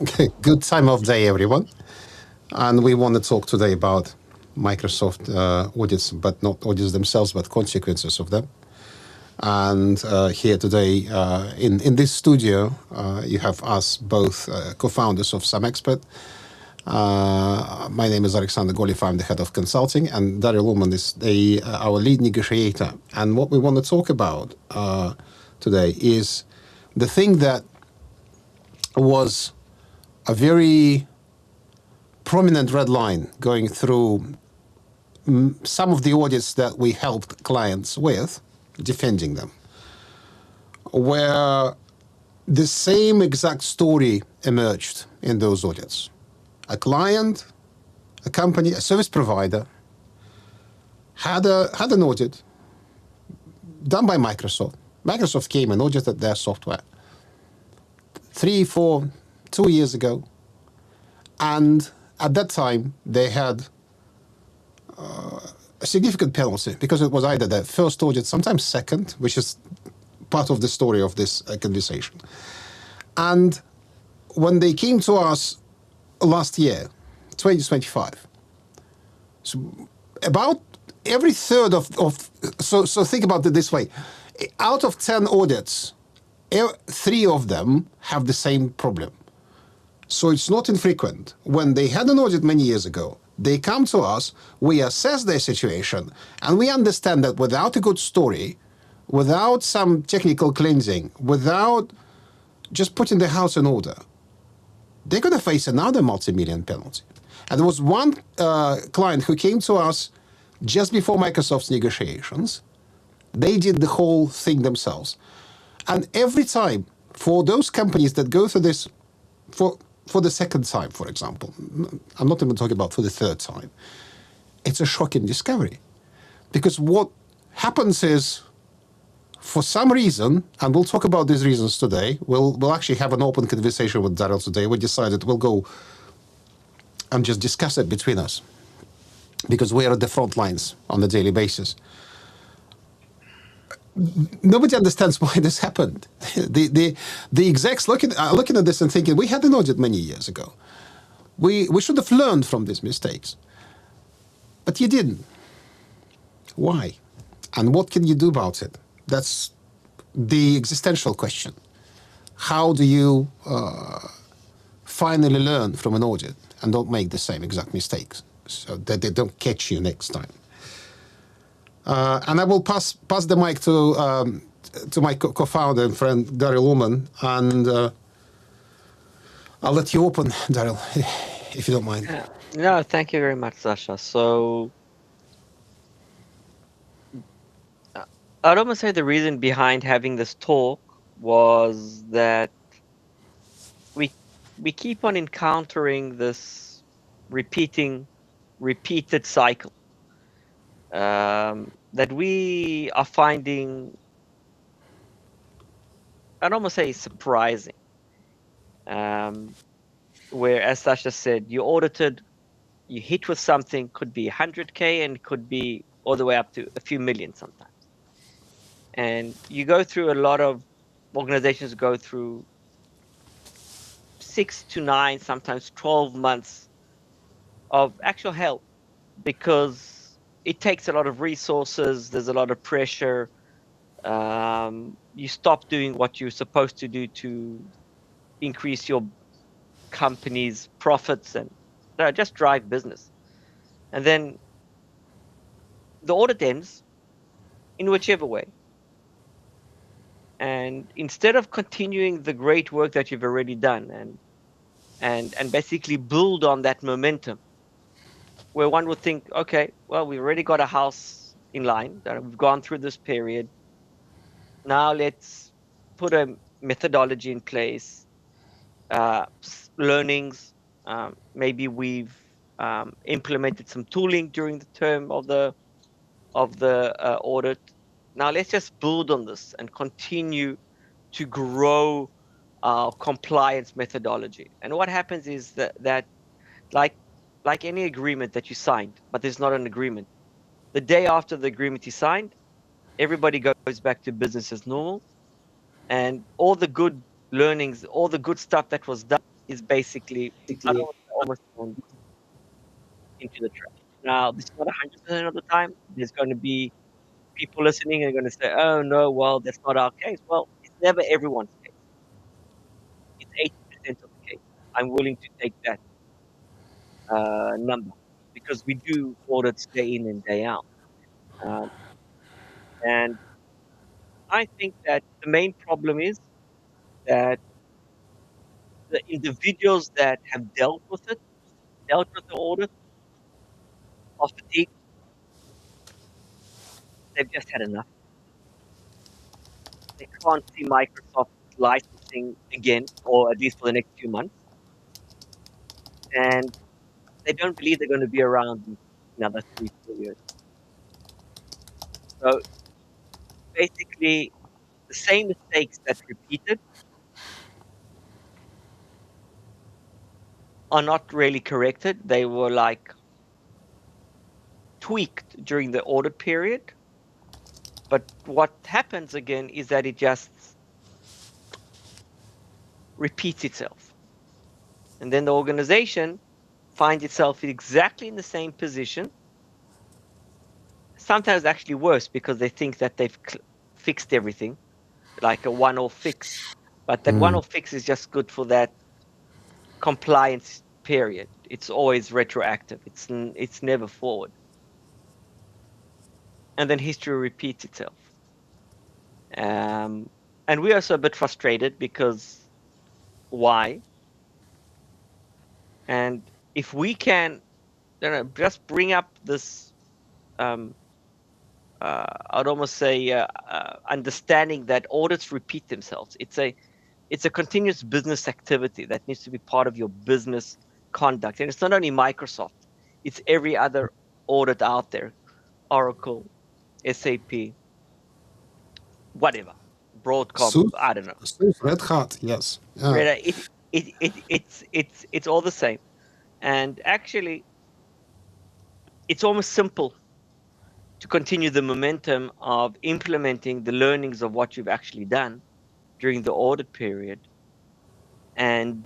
Okay, good time of day, everyone. And we want to talk today about Microsoft audits, but not audits themselves, but consequences of them. And here today in this studio, you have us both co-founders of SAMexpert. My name is Alexander Goliev. I'm the head of consulting, and Daryl Ullman is our lead negotiator. And what we want to talk about today is the thing that was a very prominent red line going through some of the audits that we helped clients with, defending them, where the same exact story emerged in those audits. A client, a company, a service provider had an audit done by Microsoft. Microsoft came and audited their software 3, 4, 2 years ago. And at that time, they had a significant penalty because it was either the first audit, sometimes second, which is part of the story of this conversation. And when they came to us last year, 2025, so about every third so think about it this way. Out of 10 audits, 3 of them have the same problem. So it's not infrequent. When they had an audit many years ago, they come to us, we assess their situation, and we understand that without a good story, without some technical cleansing, without just putting the house in order, they're going to face another multi-million penalty. And there was one client who came to us just before Microsoft's negotiations. They did the whole thing themselves. And every time, for those companies that go through this, for the second time, for example, I'm not even talking about for the third time, it's a shocking discovery. Because what happens is, for some reason, and we'll talk about these reasons today, we'll actually have an open conversation with Daryl today. We decided we'll go and just discuss it between us, because we are at the front lines on a daily basis. Nobody understands why this happened. The execs looking at this and thinking, we had an audit many years ago. We should have learned from these mistakes. But you didn't. Why? And what can you do about it? That's the existential question. How do you finally learn from an audit and don't make the same exact mistakes so that they don't catch you next time? And I will pass the mic to my co-founder and friend, Daryl Ullman, and I'll let you open, Daryl, if you don't mind. No, thank you very much, Sasha. So I'd almost say the reason behind having this talk was that we keep on encountering this repeated cycle. That we are finding, I'd almost say, surprising. Where, as Sasha said, you audited, you hit with something, could be 100K and could be all the way up to a few million sometimes. And you go through, a lot of organizations go through 6 to 9, sometimes 12 months of actual help, because it takes a lot of resources. There's a lot of pressure. You stop doing what you're supposed to do to increase your company's profits and just drive business. And then the audit ends in whichever way. And instead of continuing the great work that you've already done and basically build on that momentum, where one would think, okay, well, we've already got a house in line, that we've gone through this period. Now let's put a methodology in place, learnings. Maybe we've implemented some tooling during the term of the audit. Now let's just build on this and continue to grow our compliance methodology. And what happens is that like any agreement that you signed, but there's not an agreement, the day after the agreement is signed, everybody goes back to business as normal, and all the good learnings, all the good stuff that was done is basically, I don't want to almost thrown into the trash. Now, this is not 100% of the time. There's going to be people listening and going to say, "Oh no, well, that's not our case." Well, it's never everyone's case. It's 80% of the case. I'm willing to take that number because we do audits day in and day out. Um, and I think that the main problem is that the individuals that have dealt with it, dealt with the audit, are fatigued. They've just had enough. They can't see Microsoft licensing again, or at least for the next few months. And they don't believe they're going to be around in another 3, 4 years. So basically, the same mistakes that repeated are not really corrected. They were like tweaked during the audit period. But what happens again is that it just repeats itself. And then the organization finds itself exactly in the same position, sometimes actually worse because they think that they've fixed everything, like a one-off fix. But that one-off fix is just good for that compliance period. It's always retroactive. It's never forward. And then history repeats itself. And we are also a bit frustrated because why? And if we can, just bring up this, I'd almost say, understanding that audits repeat themselves. It's a continuous business activity that needs to be part of your business conduct. And it's not only Microsoft, it's every other audit out there, Oracle, SAP, whatever, Broadcom, I don't know. SUSE, Red Hat, yes. It's all the same. And actually, it's almost simple to continue the momentum of implementing the learnings of what you've actually done during the audit period and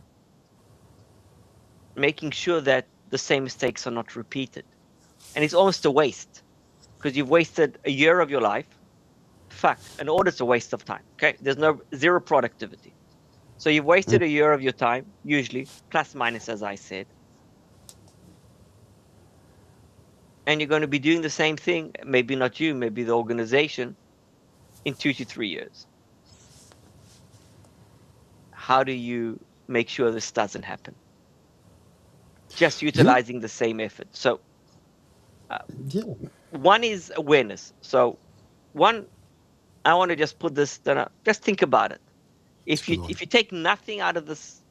making sure that the same mistakes are not repeated. And it's almost a waste because you've wasted a year of your life. Fact, an audit's a waste of time. Okay, there's zero productivity. So you've wasted a year of your time, usually plus minus, as I said. And you're going to be doing the same thing, maybe not you, maybe the organization, in 2 to 3 years. How do you make sure this doesn't happen? Just utilizing the same effort. So one is awareness. So one, I want to just put this, just think about it. If you take nothing out of this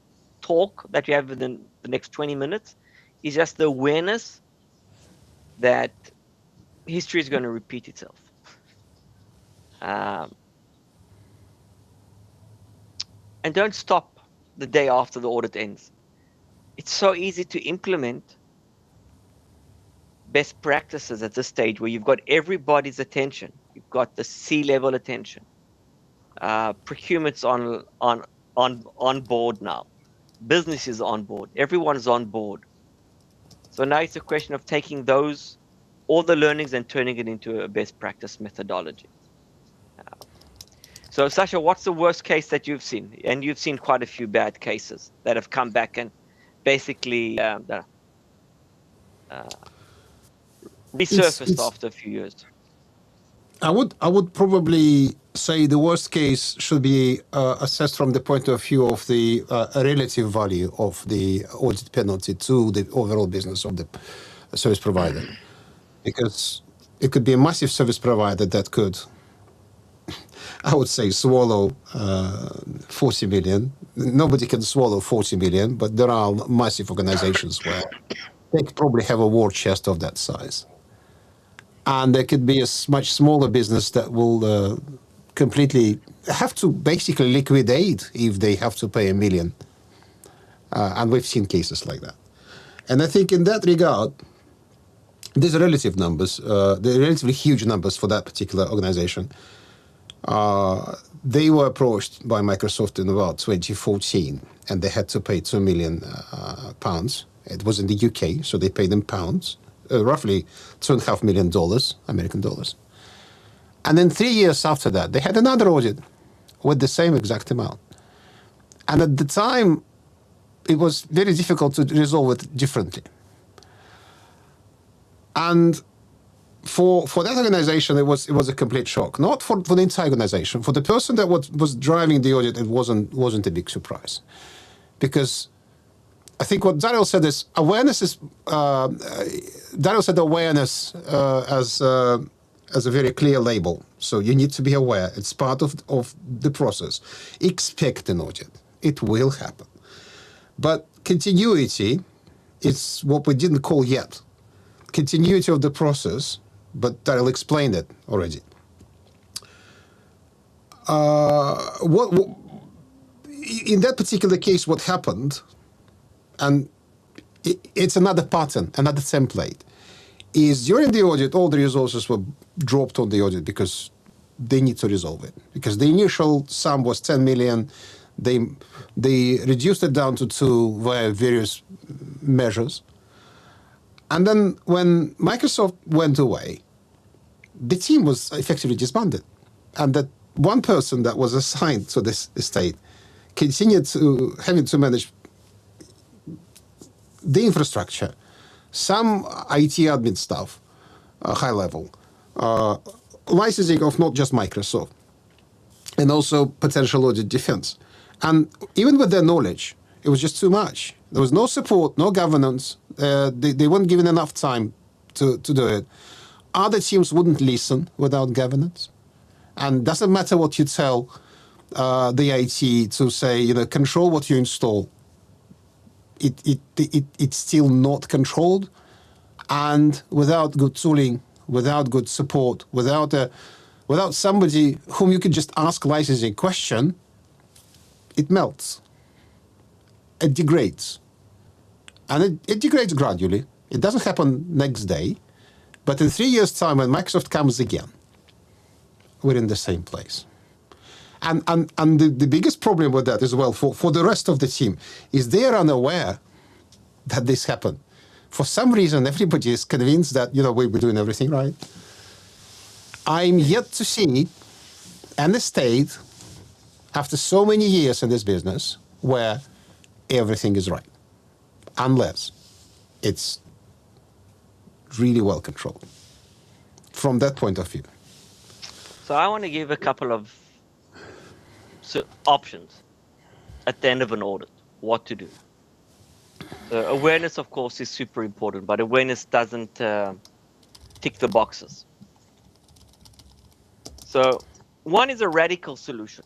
talk that you have within the next 20 minutes, is just the awareness that history is going to repeat itself. And don't stop the day after the audit ends. It's so easy to implement best practices at this stage where you've got everybody's attention. You've got the C-level attention. Procurement's on board now. Business is on board. Everyone's on board. So now it's a question of taking all the learnings and turning it into a best practice methodology. So Sasha, what's the worst case that you've seen? And you've seen quite a few bad cases that have come back and basically resurfaced after a few years. I would probably say the worst case should be assessed from the point of view of the relative value of the audit penalty to the overall business of the service provider. Because it could be a massive service provider that could, I would say, swallow 40 million. Nobody can swallow 40 million, but there are massive organizations where they probably have a war chest of that size. And there could be a much smaller business that will completely have to basically liquidate if they have to pay $1 million. And we've seen cases like that. And I think in that regard, these are relative numbers. They're relatively huge numbers for that particular organization. they were approached by Microsoft in about 2014, and they had to pay £2 million pounds. It was in the UK, so they paid in pounds, roughly $2.5 million, American dollars. And then 3 years after that, they had another audit with the same exact amount. And at the time, it was very difficult to resolve it differently. And for that organization, it was a complete shock. Not for the entire organization. For the person that was driving the audit, it wasn't a big surprise. Because I think what Daryl said is awareness is, Daryl said awareness as a very clear label. So you need to be aware. It's part of the process. Expect an audit. It will happen. But continuity is what we didn't call yet. Continuity of the process, but Daryl explained it already. In that particular case, what happened, and it's another pattern, another template, is during the audit, all the resources were dropped on the audit because they need to resolve it. Because the initial sum was 10 million, they reduced it down to 2 via various measures. And then when Microsoft went away, the team was effectively disbanded. And that one person that was assigned to this estate continued to having to manage the infrastructure, some IT admin stuff, high level, licensing of not just Microsoft, and also potential audit defense. And even with their knowledge, it was just too much. There was no support, no governance. They weren't given enough time to do it. Other teams wouldn't listen without governance. And it doesn't matter what you tell the IT to say, control what you install. It's still not controlled. And without good tooling, without good support, without somebody whom you could just ask licensing question, it melts. It degrades. And it degrades gradually. It doesn't happen next day. But in 3 years' time, when Microsoft comes again, we're in the same place. And the biggest problem with that as well, for the rest of the team, is they are unaware that this happened. For some reason, everybody is convinced that, we're doing everything right. I'm yet to see an estate, after so many years in this business, where everything is right, unless it's really well controlled from that point of view. So I want to give a couple of options at the end of an audit, what to do. Awareness, of course, is super important, but awareness doesn't tick the boxes. So one is a radical solution.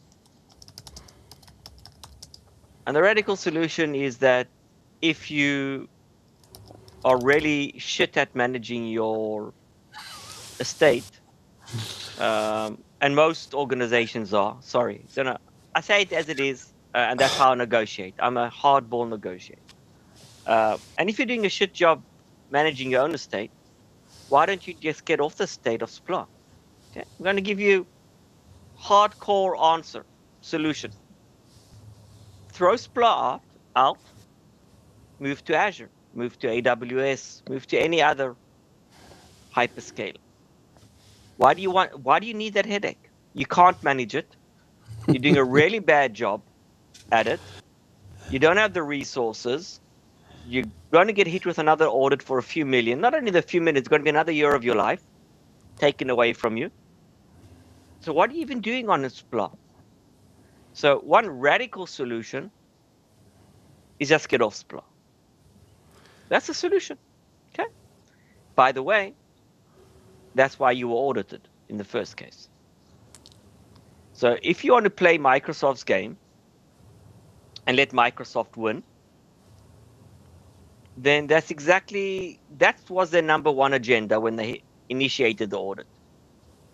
And the radical solution is that if you are really shit at managing your estate, and most organizations are, sorry, I say it as it is, and that's how I negotiate. I'm a hardball negotiator. And if you're doing a shit job managing your own estate, why don't you just get off the state of Splunk? Okay? I'm going to give you hardcore answer, solution. Throw Splunk out, move to Azure, move to AWS, move to any other hyperscaler. Why do you need that headache? You can't manage it. You're doing a really bad job at it. You don't have the resources. You're going to get hit with another audit for a few million. Not only the few million, it's going to be another year of your life taken away from you. So what are you even doing on a Splunk? So one radical solution is just get off Splunk. That's the solution. Okay. By the way, that's why you were audited in the first case. So if you want to play Microsoft's game and let Microsoft win, then that was their number one agenda when they initiated the audit.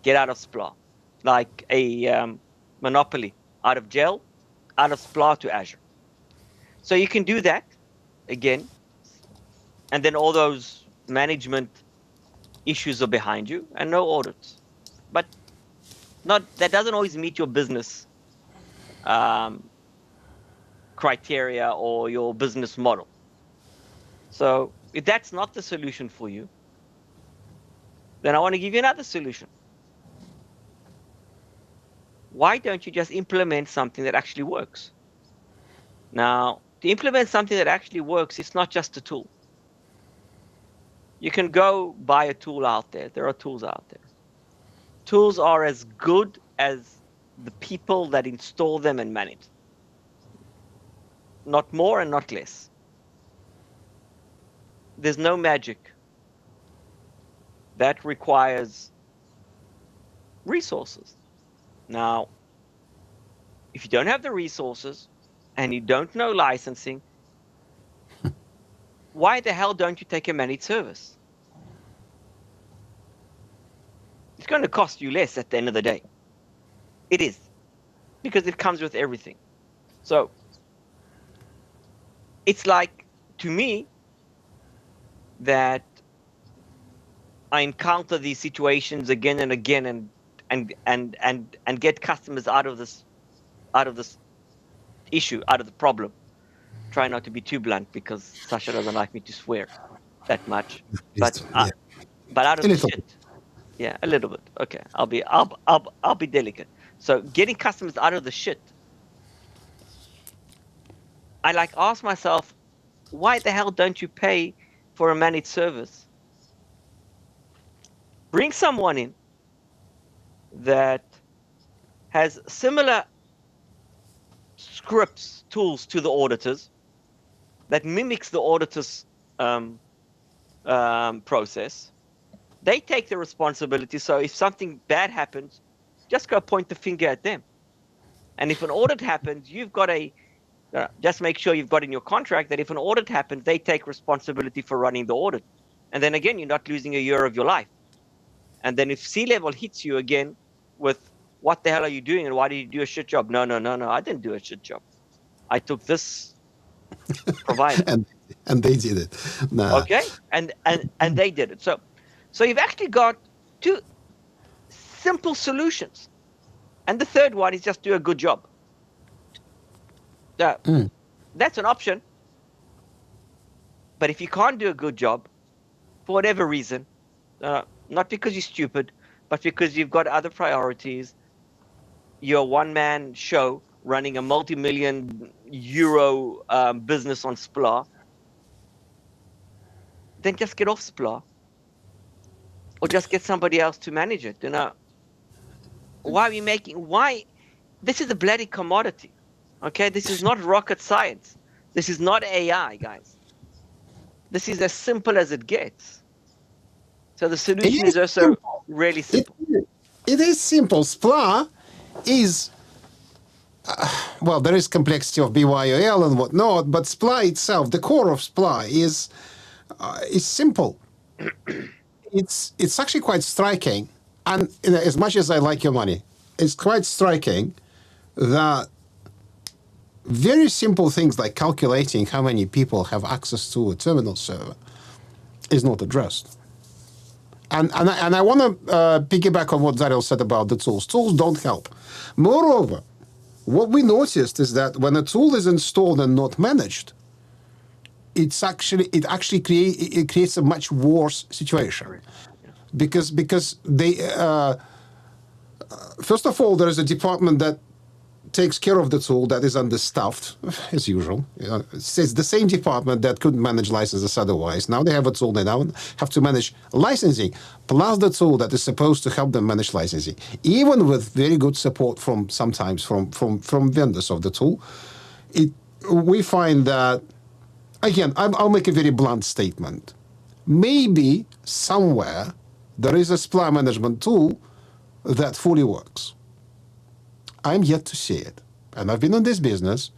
Get out of Splunk, like a monopoly, out of jail, out of Splunk to Azure. So you can do that again, and then all those management issues are behind you and no audits. But that doesn't always meet your business criteria or your business model. So if that's not the solution for you, then I want to give you another solution. Why don't you just implement something that actually works? Now, to implement something that actually works, it's not just a tool. You can go buy a tool out there. There are tools out there. Tools are as good as the people that install them and manage them. Not more and not less. There's no magic. That requires resources. Now, if you don't have the resources and you don't know licensing, why the hell don't you take a managed service? It's going to cost you less at the end of the day. It is, because it comes with everything. So it's like, to me, that I encounter these situations again and again, and get customers out of this issue, out of the problem. Try not to be too blunt, because Sasha doesn't like me to swear that much. But out of the shit. Yeah, a little bit. Okay, I'll be delicate. So getting customers out of the shit, I ask myself, why the hell don't you pay for a managed service? Bring someone in that has similar scripts, tools to the auditors, that mimics the auditor's process. They take the responsibility. So if something bad happens, just go point the finger at them. And if an audit happens, you've got just make sure you've got in your contract that if an audit happens, they take responsibility for running the audit. And then again, you're not losing a year of your life. And then if C-level hits you again with, what the hell are you doing and why did you do a shit job? No, I didn't do a shit job. I took this provider. and they did it. Nah. Okay, and they did it. So you've actually got two simple solutions. And the third one is just do a good job. That's an option. But if you can't do a good job, for whatever reason, not because you're stupid, but because you've got other priorities, you're a one-man show running a multi-million euro business on SPLA, then just get off SPLA. Or just get somebody else to manage it. Why? This is a bloody commodity. Okay, this is not rocket science. This is not AI, guys. This is as simple as it gets. So the solution is also really simple. It is simple. SPLA is, well, there is complexity of BYOL and whatnot, but SPLA itself, the core of SPLA is simple. It's actually quite striking, and as much as I like your money, it's quite striking that very simple things like calculating how many people have access to a terminal server is not addressed. And I want to piggyback on what Daryl said about the tools. Tools don't help. Moreover, what we noticed is that when a tool is installed and not managed, it creates a much worse situation, because they first of all, there is a department that takes care of the tool that is understaffed, as usual. It's the same department that couldn't manage licenses otherwise. Now they have a tool, they now have to manage licensing, plus the tool that is supposed to help them manage licensing. Even with very good support sometimes from vendors of the tool, we find that, again, I'll make a very blunt statement. Maybe somewhere there is a supply management tool that fully works. I'm yet to see it. And I've been in this business,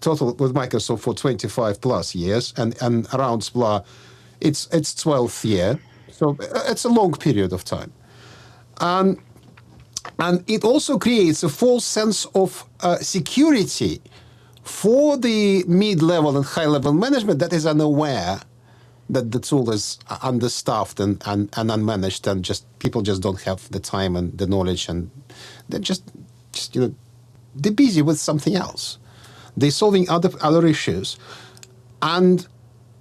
total with Microsoft for 25 plus years, and around SPLA, it's 12th year. So it's a long period of time. And it also creates a false sense of security for the mid-level and high-level management that is unaware that the tool is understaffed and unmanaged, and people just don't have the time and the knowledge, and they're just they're busy with something else. They're solving other issues. And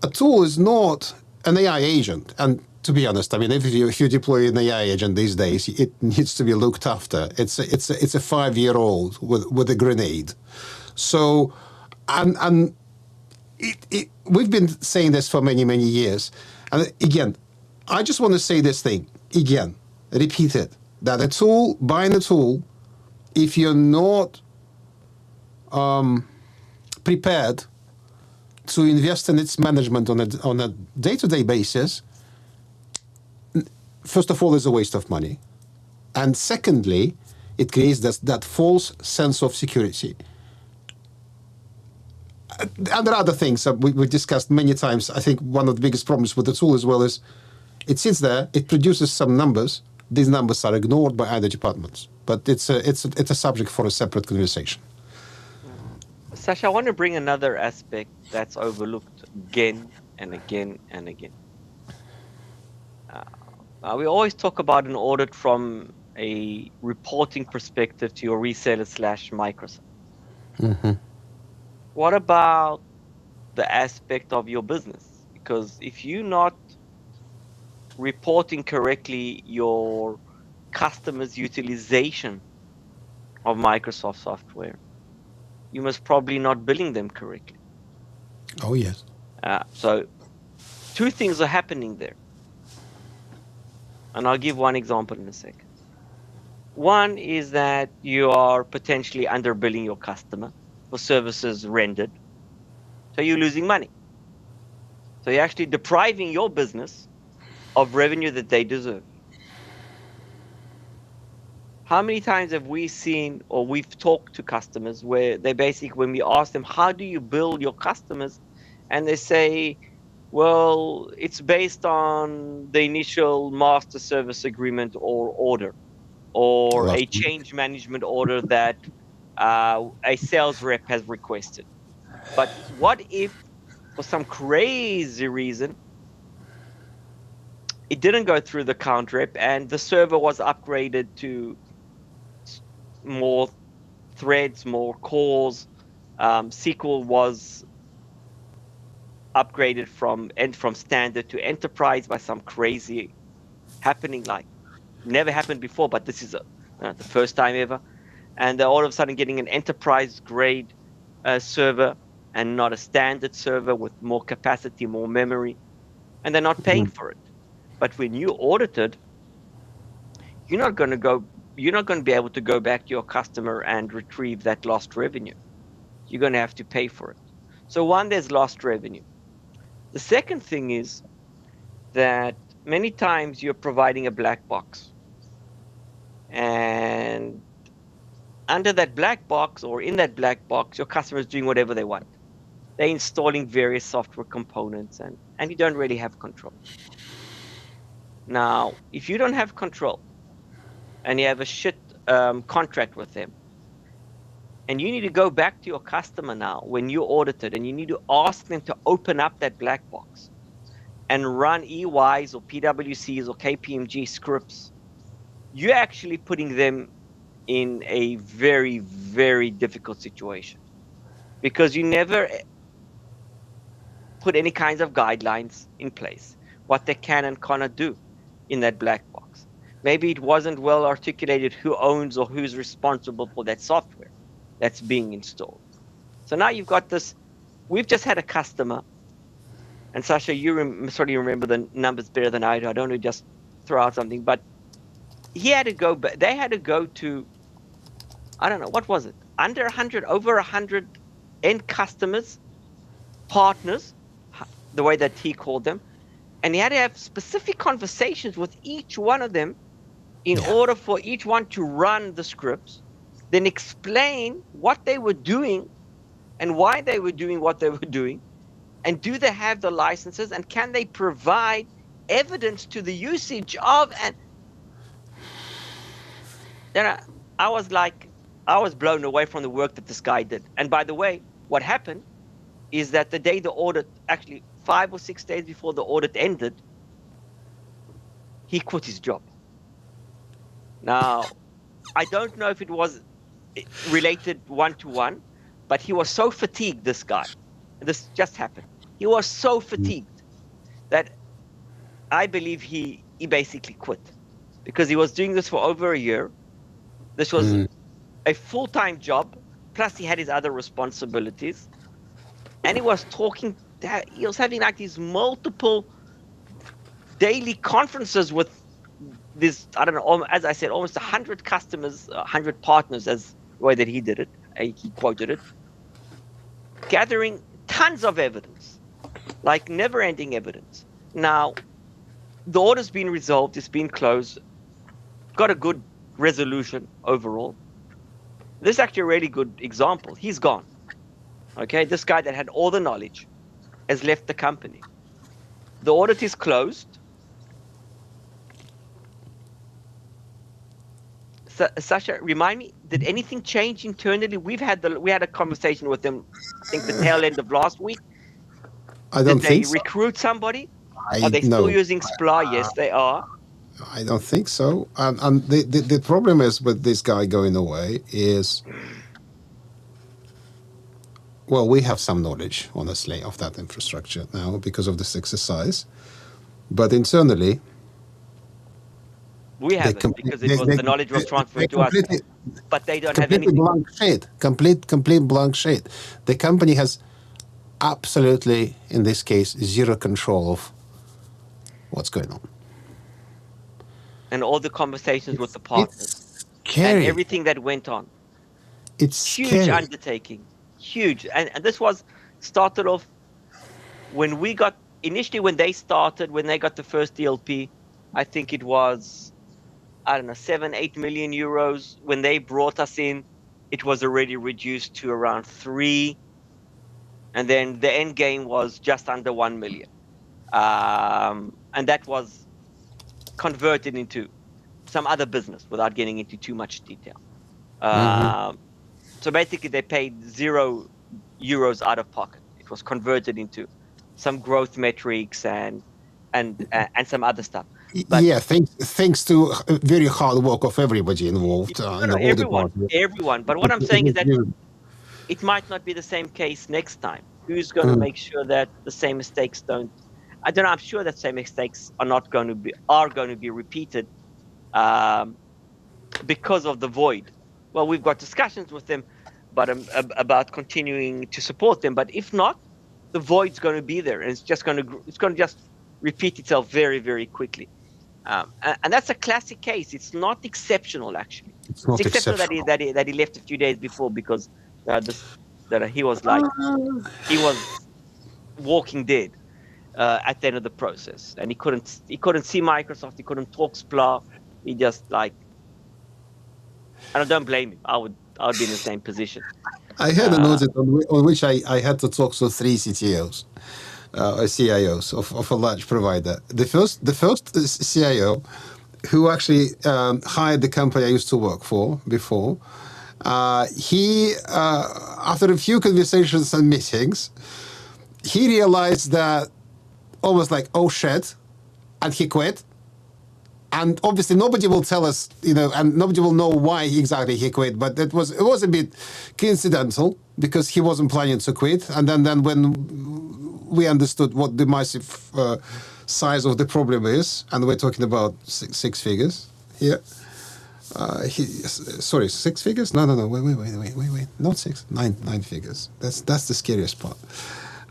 a tool is not an AI agent. And to be honest, I mean, if you deploy an AI agent these days, it needs to be looked after. It's a 5-year-old with a grenade. So, and we've been saying this for many, many years. And again, I just want to say this thing again, repeat it, that a tool, buying a tool, if you're not prepared to invest in its management on a day-to-day basis, first of all, is a waste of money. And secondly, it creates that false sense of security. And there are other things that we discussed many times. I think one of the biggest problems with the tool as well is it sits there, it produces some numbers. These numbers are ignored by other departments. But it's a subject for a separate conversation. Sasha, I want to bring another aspect that's overlooked again and again and again. We always talk about an audit from a reporting perspective to your reseller / Microsoft. Mm-hmm. What about the aspect of your business? Because if you're not reporting correctly your customers' utilization of Microsoft software, you must probably not billing them correctly. Oh, yes. So two things are happening there. And I'll give one example in a second. One is that you are potentially underbilling your customer for services rendered. So you're losing money. So you're actually depriving your business of revenue that they deserve. How many times have we seen or we've talked to customers where they basically, when we ask them, how do you bill your customers? And they say, well, it's based on the initial master service agreement or order, or a change management order that a sales rep has requested. But what if, for some crazy reason, it didn't go through the account rep and the server was upgraded to more threads, more cores, SQL was upgraded from standard to enterprise by some crazy happening, like never happened before, but this is the first time ever. And they're all of a sudden getting an enterprise grade server and not a standard server with more capacity, more memory, and they're not paying for it. But when you audited, you're not going to be able to go back to your customer and retrieve that lost revenue. You're going to have to pay for it. So one, there's lost revenue. The second thing is that many times you're providing a black box. And under that black box, or in that black box, your customer is doing whatever they want. They're installing various software components, and you don't really have control. Now, if you don't have control and you have a shit contract with them, and you need to go back to your customer now when you audited, and you need to ask them to open up that black box and run EYs or PWCs or KPMG scripts, you're actually putting them in a very, very difficult situation, because you never put any kinds of guidelines in place, what they can and cannot do in that black box. Maybe it wasn't well articulated who owns or who's responsible for that software that's being installed. So now you've got this. We've just had a customer, and Sasha, you remember the numbers better than I do. I don't want to just throw out something, but he had to go. They had to go to, I don't know, what was it? Under 100, over 100 end customers, partners, the way that he called them, and he had to have specific conversations with each one of them in order for each one to run the scripts, then explain what they were doing and why they were doing what they were doing, and do they have the licenses, and can they provide evidence to the usage of, and then I was blown away from the work that this guy did. And by the way, what happened is that the day the audit, actually 5 or 6 days before the audit ended, he quit his job. Now, I don't know if it was related one-to-one, but he was so fatigued, this guy, and this just happened. He was so fatigued that I believe he basically quit, because he was doing this for over a year. This was a full-time job, plus he had his other responsibilities, and he was having like these multiple daily conferences with this, I don't know, as I said, almost 100 customers, 100 partners, as the way that he did it, he quoted it, gathering tons of evidence, like never-ending evidence. Now, the order's been resolved, it's been closed, got a good resolution overall. This is actually a really good example. He's gone. Okay, this guy that had all the knowledge has left the company. The audit is closed. Sasha, remind me, did anything change internally? We had a conversation with them, I think the tail end of last week. I don't think so. Did they recruit somebody? Are they still using SPLA? Yes, they are. I don't think so. And the problem is with this guy going away is, well, we have some knowledge, honestly, of that infrastructure now because of this exercise. But internally, we have it because the knowledge was transferred to us. But they don't have anything. Blank sheet, complete blank sheet. The company has absolutely, in this case, zero control of what's going on. And all the conversations with the partners. Scary. And everything that went on. It's huge scary. Undertaking. Huge. And this was started off when we got, initially when they got the first DLP, I think it was, I don't know, 7-8 million euros. When they brought us in, it was already reduced to around 3. And then the end game was just under 1 million. And that was converted into some other business without getting into too much detail. So basically they paid 0 euros out of pocket. It was converted into some growth metrics and some other stuff. But yeah, thanks to very hard work of everybody involved. Everyone. But what I'm saying is that it might not be the same case next time. Who's going to make sure that the same mistakes don't? I don't know. I'm sure that same mistakes are going to be repeated because of the void. Well, we've got discussions with them, but about continuing to support them. But if not, the void's going to be there, and it's going to just repeat itself very, very quickly. And that's a classic case. It's not exceptional, actually. It's not exceptional that he left a few days before because he was walking dead at the end of the process, and he couldn't see Microsoft. He couldn't talk SPLA. He just and I don't blame him. I would be in the same position. I had an audit on which I had to talk to 3 CTOs. CIOs of a large provider. The first CIO, who actually hired the company I used to work for before, he after a few conversations and meetings, he realized that almost like, oh shit, and he quit. And obviously nobody will tell us, and nobody will know why exactly he quit. But it was a bit coincidental because he wasn't planning to quit. And then when we understood what the massive size of the problem is, and we're talking about six figures here. 6 figures? No. Wait. Not 6, 9 figures. That's the scariest part.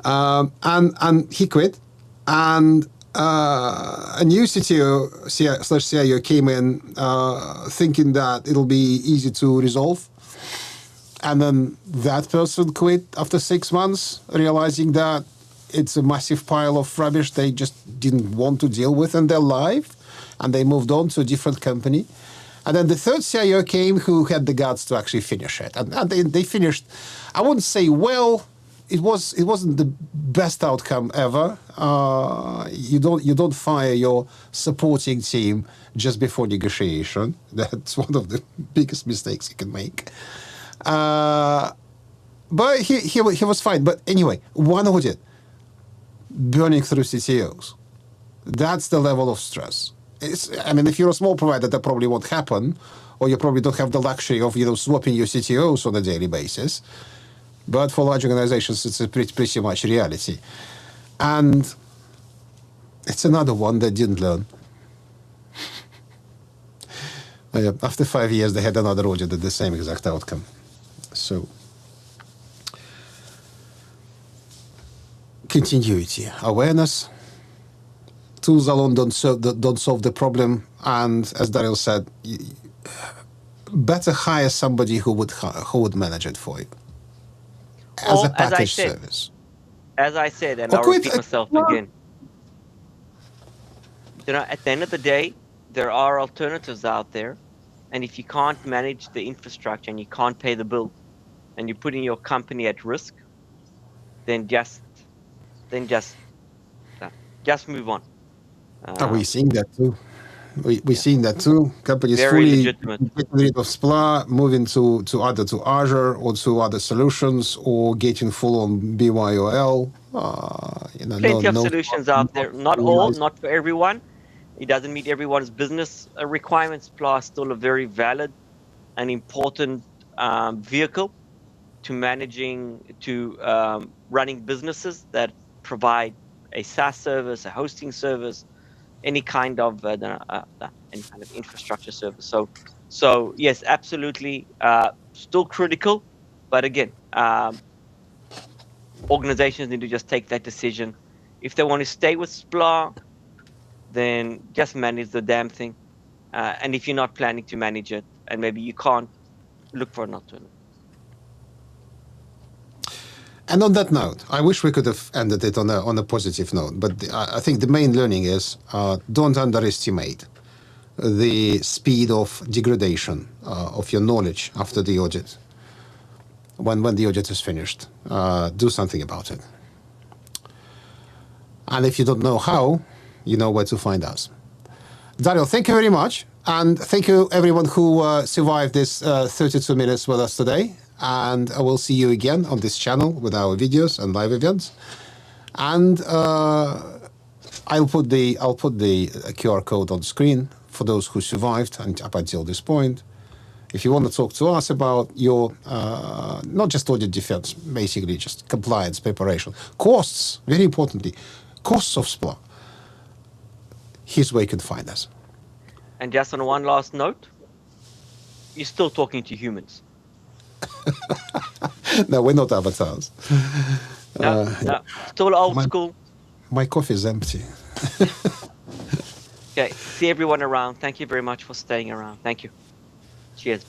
And he quit, and a new CTO/CIO came in thinking that it'll be easy to resolve. And then that person quit after 6 months, realizing that it's a massive pile of rubbish they just didn't want to deal with in their life, and they moved on to a different company. And then the third CIO came who had the guts to actually finish it. And they finished, I wouldn't say well, it wasn't the best outcome ever. You don't fire your supporting team just before negotiation. That's one of the biggest mistakes you can make. But he was fine. But anyway, one audit, burning through CTOs. That's the level of stress. If you're a small provider, that probably won't happen, or you probably don't have the luxury of swapping your CTOs on a daily basis. But for large organizations, it's a pretty much reality. And it's another one that didn't learn. After 5 years, they had another audit at the same exact outcome. So, continuity, awareness. Tools alone don't solve the problem. And as Daryl said, better hire somebody who would manage it for you. As a package service. As I said, and I'll repeat myself again. At the end of the day, there are alternatives out there. And if you can't manage the infrastructure and you can't pay the bill and you're putting your company at risk, then just move on. We're seeing that too. We're seeing that too. Companies very fully legitimate. getting rid of SPLA, moving to either to Azure or to other solutions, or getting full on BYOL. Plenty of solutions out there. Not all, not for everyone. It doesn't meet everyone's business requirements. SPLA is still a very valid and important vehicle to running businesses that provide a SaaS service, a hosting service, any kind of infrastructure service. So yes, absolutely, still critical, but again, organizations need to just take that decision. If they want to stay with SPLA, then just manage the damn thing. And if you're not planning to manage it, and maybe you can't, look for an alternative. And on that note, I wish we could have ended it on a positive note. But I think the main learning is don't underestimate the speed of degradation of your knowledge after the audit. When the audit is finished, do something about it. And if you don't know how, you know where to find us. Daryl, thank you very much. And thank you, everyone who survived this 32 minutes with us today. And I will see you again on this channel with our videos and live events. And I'll put the QR code on screen for those who survived and up until this point. If you want to talk to us about your, not just audit defense, basically just compliance preparation, costs, very importantly, costs of SPLA, here's where you can find us. And just on one last note, you're still talking to humans. No, we're not avatars. No, still old school. My coffee is empty. Okay, see everyone around. Thank you very much for staying around. Thank you. Cheers, bye.